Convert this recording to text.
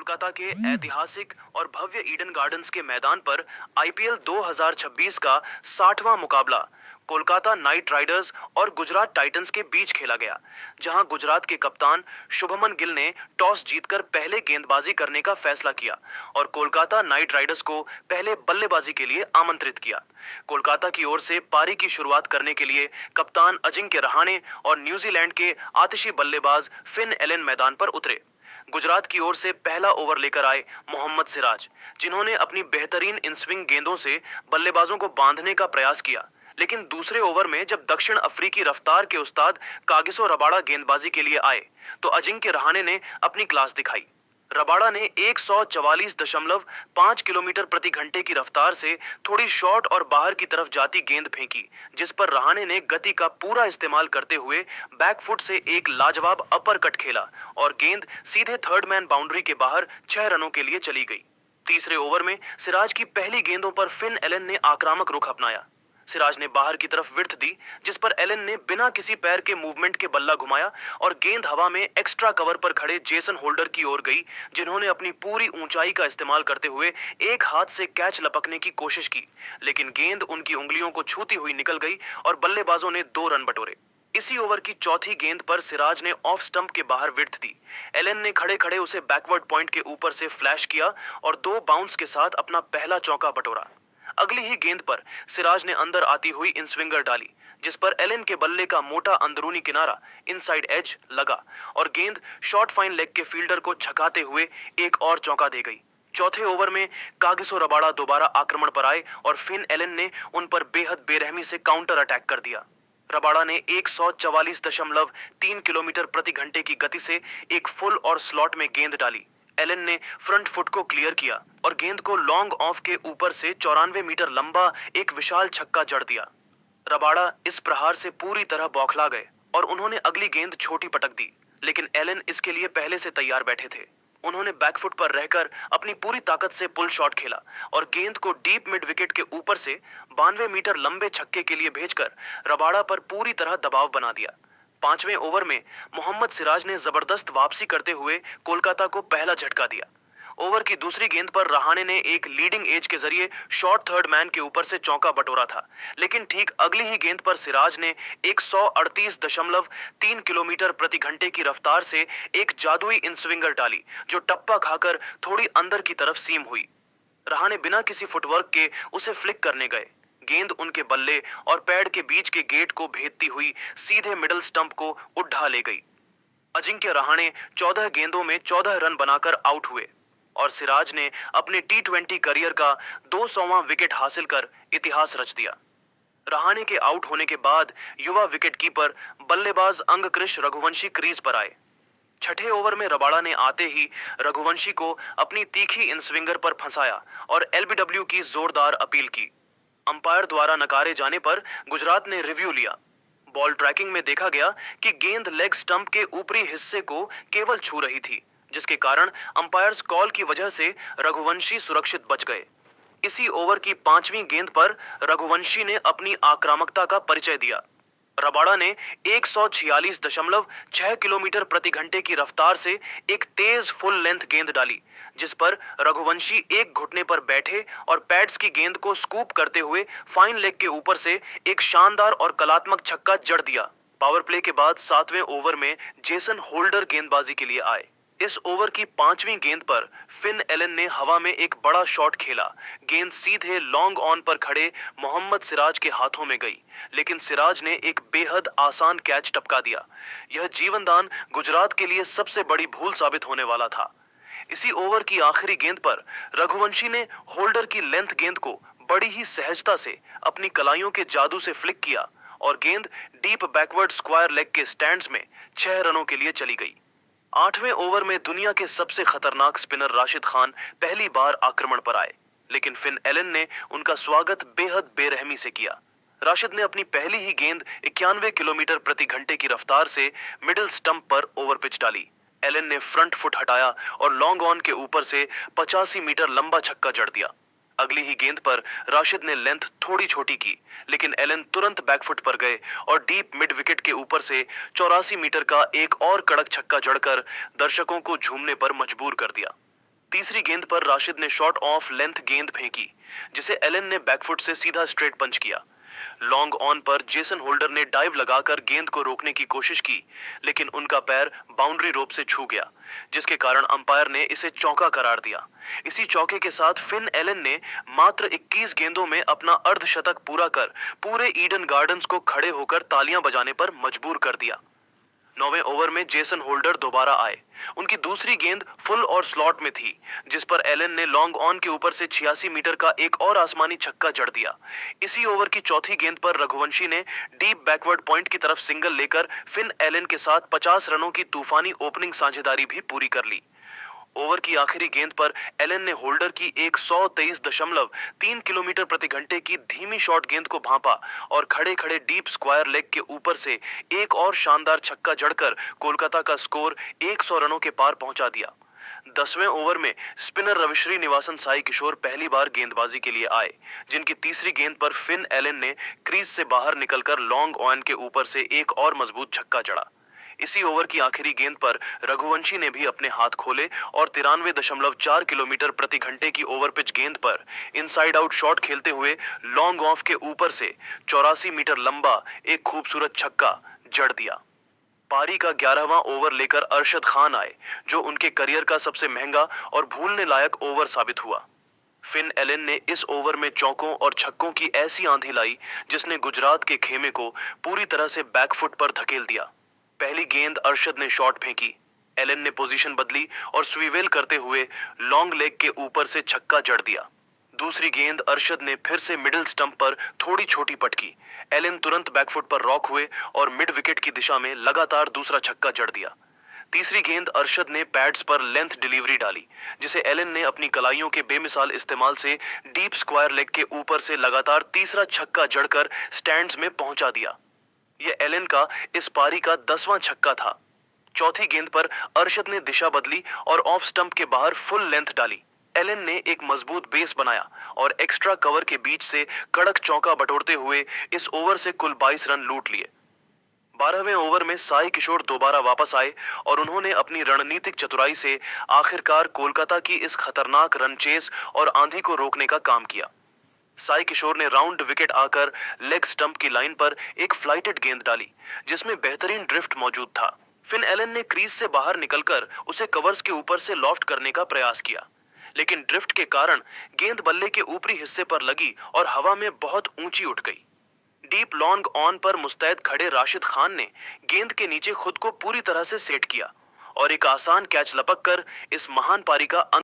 कोलकाता के ऐतिहासिक और भव्य ईडन गार्डन्स के मैदान पर आईपीएल 2026 का 60वां मुकाबला कोलकाता नाइट राइडर्स और गुजरात टाइटंस के बीच खेला गया, जहां गुजरात के कप्तान शुभमन गिल ने टॉस जीतकर पहले गेंदबाजी करने का फैसला किया और कोलकाता नाइट राइडर्स को पहले बल्लेबाजी के लिए आमंत्रित किया। कोलकाता की ओर से पारी की शुरुआत करने के लिए कप्तान अजिंक्य रहाणे और न्यूजीलैंड के आतिशी बल्लेबाज फिन एलन मैदान पर उतरे। गुजरात की ओर से पहला ओवर लेकर आए मोहम्मद सिराज, जिन्होंने अपनी बेहतरीन इनस्विंग गेंदों से बल्लेबाजों को बांधने का प्रयास किया। लेकिन दूसरे ओवर में जब दक्षिण अफ्रीकी रफ्तार के उस्ताद कागिसो रबाड़ा गेंदबाजी के लिए आए तो अजिंक्य रहाणे ने अपनी क्लास दिखाई। रबाड़ा ने 144.5 किलोमीटर प्रति घंटे की रफ्तार से थोड़ी शॉर्ट और बाहर की तरफ जाती गेंद फेंकी, जिस पर रहाणे ने गति का पूरा इस्तेमाल करते हुए बैकफुट से एक लाजवाब अपर कट खेला और गेंद सीधे थर्ड मैन बाउंड्री के बाहर 6 रनों के लिए चली गई। तीसरे ओवर में सिराज की पहली गेंदों पर फिन एलन ने आक्रामक रुख अपनाया। सिराज ने बाहर की तरफ विड्थ दी, जिस पर एलन ने बिना किसी पैर के मूवमेंट के बल्ला घुमाया और गेंद हवा में एक्स्ट्रा कवर पर खड़े जेसन होल्डर की ओर गई, जिन्होंने अपनी पूरी ऊंचाई का इस्तेमाल करते हुए एक हाथ से कैच लपकने की कोशिश की, लेकिन गेंद उनकी उंगलियों को छूती हुई निकल गई और बल्लेबाजों ने 2 रन बटोरे। इसी ओवर की चौथी गेंद पर सिराज ने ऑफ स्टंप के बाहर विड्थ दी। एलन ने खड़े खड़े उसे बैकवर्ड पॉइंट के ऊपर से फ्लैश किया और 2 बाउंस के साथ अपना पहला चौका बटोरा। अगली ही गेंद पर सिराज ने अंदर आती हुई इनस्विंगर डाली, जिस पर एलन के बल्ले का मोटा अंदरूनी किनारा इनसाइड एज लगा और गेंद शॉर्ट फाइन लेग के फील्डर को छकाते हुए एक और चौका दे गई। चौथे ओवर में कागिसो रबाड़ा दोबारा आक्रमण पर आए और फिन एलन ने उन पर बेहद बेरहमी से काउंटर अटैक कर दिया। रबाड़ा ने 144.3 किलोमीटर प्रति घंटे की गति से एक फुल और स्लॉट में गेंद डाली। एलन ने फ्रंट फुट को क्लियर किया और गेंद को लॉन्ग ऑफ के ऊपर से 94 मीटर लंबा एक विशाल छक्का जड़ दिया। रबाड़ा इस प्रहार से पूरी तरह बौखला गए और उन्होंने अगली गेंद छोटी पटक दी, लेकिन एलन इसके लिए पहले से तैयार बैठे थे। उन्होंने बैकफुट पर रहकर अपनी पूरी ताकत से पुल शॉट खेला और गेंद को डीप मिड विकेट के ऊपर से 92 मीटर लंबे छक्के के लिए भेजकर रबाड़ा पर पूरी तरह दबाव बना दिया। 5वें ओवर में मोहम्मद सिराज ने जबरदस्त वापसी करते हुए कोलकाता को पहला झटका दिया। ओवर की दूसरी गेंद पर रहाणे ने एक लीडिंग एज के जरिए शॉर्ट थर्ड मैन के ऊपर से चौका बटोरा था, लेकिन ठीक अगली ही गेंद पर सिराज ने 138.3 किलोमीटर प्रति घंटे की रफ्तार से एक जादुई इनस्विंगर डाली, जो टप्पा खाकर थोड़ी अंदर की तरफ सीम हुई। रहाणे बिना किसी फुटवर्क के उसे फ्लिक करने गए। गेंद उनके बल्ले और पैड के बीच के गेट को भेदती हुई सीधे मिडल स्टंप को उठा ले गई। अजिंक्य रहाणे 14 गेंदों में 14 रन बनाकर आउट हुए और सिराज ने अपने टी20 करियर का 200वां विकेट हासिल कर इतिहास रच दिया। रहाणे के आउट होने के बाद युवा विकेटकीपर बल्लेबाज अंगकृष रघुवंशी क्रीज पर आए। छठे ओवर में रबाड़ा ने आते ही रघुवंशी को अपनी तीखी इनस्विंगर पर फंसाया और एलबीडब्ल्यू की जोरदार अपील की। अंपायर द्वारा नकारे जाने पर गुजरात ने रिव्यू लिया। बॉल ट्रैकिंग में देखा गया कि गेंद लेग स्टंप के ऊपरी हिस्से को केवल छू रही थी, जिसके कारण अंपायर्स कॉल की वजह से रघुवंशी सुरक्षित बच गए। इसी ओवर की 5वीं गेंद पर रघुवंशी ने अपनी आक्रामकता का परिचय दिया। रबाड़ा ने 146.6 किलोमीटर प्रति घंटे की रफ्तार से एक तेज फुल लेंथ गेंद डाली, जिस पर रघुवंशी एक घुटने पर बैठे और पैड्स की गेंद को स्कूप करते हुए फाइन लेग के ऊपर से एक शानदार और कलात्मक छक्का जड़ दिया। पावर प्ले के बाद 7वें ओवर में जेसन होल्डर गेंदबाजी के लिए आए। इस ओवर की 5वीं गेंद पर फिन एलन ने हवा में एक बड़ा शॉट खेला। गेंद सीधे लॉन्ग ऑन पर खड़े मोहम्मद सिराज के हाथों में गई, लेकिन सिराज ने एक बेहद आसान कैच टपका दिया। यह जीवनदान गुजरात के लिए सबसे बड़ी भूल साबित होने वाला था। इसी ओवर की आखिरी गेंद पर रघुवंशी ने होल्डर की लेंथ गेंद को बड़ी ही सहजता से अपनी कलाइयों के जादू से फ्लिक किया और गेंद डीप बैकवर्ड स्क्वायर लेग के स्टैंड्स में 6 रनों के लिए चली गई। 8वें ओवर में दुनिया के सबसे खतरनाक स्पिनर राशिद खान पहली बार आक्रमण पर आए, लेकिन फिन एलन ने उनका स्वागत बेहद बेरहमी से किया। राशिद ने अपनी पहली ही गेंद 91 किलोमीटर प्रति घंटे की रफ्तार से मिडिल स्टंप पर ओवर पिच डाली। एलन ने फ्रंट फुट हटाया और लॉन्ग ऑन के ऊपर से 85 मीटर लंबा छक्का जड़ दिया। अगली ही गेंद पर राशिद ने लेंथ थोड़ी छोटी की, लेकिन एलन तुरंत बैकफुट पर गए और डीप मिड विकेट के ऊपर से 84 मीटर का एक और कड़क छक्का जड़कर दर्शकों को झूमने पर मजबूर कर दिया। तीसरी गेंद पर राशिद ने शॉर्ट ऑफ लेंथ गेंद फेंकी, जिसे एलन ने बैकफुट से सीधा स्ट्रेट पंच किया। लॉन्ग ऑन पर जेसन होल्डर ने डाइव लगाकर गेंद को रोकने की कोशिश की, लेकिन उनका पैर बाउंड्री रोप से छू गया, जिसके कारण अंपायर ने इसे चौका करार दिया। इसी चौके के साथ फिन एलन ने मात्र 21 गेंदों में अपना अर्धशतक पूरा कर पूरे ईडन गार्डन्स को खड़े होकर तालियां बजाने पर मजबूर कर दिया। 9वें ओवर में जेसन होल्डर दोबारा आए। उनकी दूसरी गेंद फुल और स्लॉट में थी, जिस पर एलन ने लॉन्ग ऑन के ऊपर से 86 मीटर का एक और आसमानी छक्का जड़ दिया। इसी ओवर की चौथी गेंद पर रघुवंशी ने डीप बैकवर्ड पॉइंट की तरफ सिंगल लेकर फिन एलन के साथ 50 रनों की तूफानी ओपनिंग साझेदारी भी पूरी कर ली। ओवर की आखिरी गेंद पर एलन ने होल्डर की एक 123.3 किलोमीटर प्रति घंटे की धीमी शॉट गेंद को भांपा और खड़े खड़े डीप स्क्वायर लेग के ऊपर से एक और शानदार छक्का जड़कर कोलकाता का स्कोर 100 रनों के पार पहुंचा दिया। 10वें ओवर में स्पिनर रविश्री निवासन साई किशोर पहली बार गेंदबाजी के लिए आए, जिनकी तीसरी गेंद पर फिन एलन ने क्रीज से बाहर निकलकर लॉन्ग ऑन के ऊपर से एक और मजबूत छक्का जड़ा। इसी ओवर की आखिरी गेंद पर रघुवंशी ने भी अपने हाथ खोले और 93.4 किलोमीटर प्रति घंटे की ओवर पिच गेंद पर इनसाइड आउट शॉट खेलते हुए लॉन्ग ऑफ के ऊपर से 84 मीटर लंबा एक खूबसूरत छक्का जड़ दिया। पारी का 11वां ओवर लेकर अरशद खान आए, जो उनके करियर का सबसे महंगा और भूलने लायक ओवर साबित हुआ। फिन एलन ने इस ओवर में चौकों और छक्कों की ऐसी आंधी लाई, जिसने गुजरात के खेमे को पूरी तरह से बैकफुट पर धकेल दिया। पहली गेंद अरशद ने शॉट फेंकी, एलन ने पोजीशन बदली और स्वीवेल करते हुए लॉन्ग लेग के ऊपर से छक्का जड़ दिया। दूसरी गेंद अरशद ने फिर से मिडिल स्टंप पर थोड़ी छोटी पटकी, एलन तुरंत बैकफुट पर रॉक हुए और मिड विकेट की दिशा में लगातार दूसरा छक्का जड़ दिया। तीसरी गेंद अरशद ने पैड्स पर लेंथ डिलीवरी डाली, जिसे एलन ने अपनी कलाइयों के बेमिसाल इस्तेमाल से डीप स्क्वायर लेग के ऊपर से लगातार तीसरा छक्का जड़कर स्टैंड्स में पहुंचा दिया। यह एलन का इस पारी का 10वां छक्का था। चौथी गेंद पर अरशद ने दिशा बदली और ऑफ स्टंप के बाहर फुल लेंथ डाली। एलन ने एक मजबूत बेस बनाया और एक्स्ट्रा कवर के बीच से कड़क चौका बटोरते हुए इस ओवर से कुल 22 रन लूट लिए। 12वें ओवर में साई किशोर दोबारा वापस आए और उन्होंने अपनी रणनीतिक चतुराई से आखिरकार कोलकाता की इस खतरनाक रन चेस और आंधी को रोकने का काम किया। साई किशोर ने राउंड विकेट आकर लेग स्टंप की लाइन पर एक फ्लाइटेड गेंद डाली, जिसमें बेहतरीन ड्रिफ्ट मौजूद था। फिन एलन ने क्रीज से बाहर निकलकर उसे कवर्स के ऊपर से लॉफ्ट करने का प्रयास किया, लेकिन ड्रिफ्ट के कारण गेंद बल्ले के ऊपरी हिस्से पर लगी और हवा में बहुत ऊंची उठ गई। डीप लॉन्ग ऑन पर मुस्तैद खड़े राशिद खान ने गेंद के नीचे खुद को पूरी तरह से सेट किया और एक आसान कैच लपक कर इस महान पारी का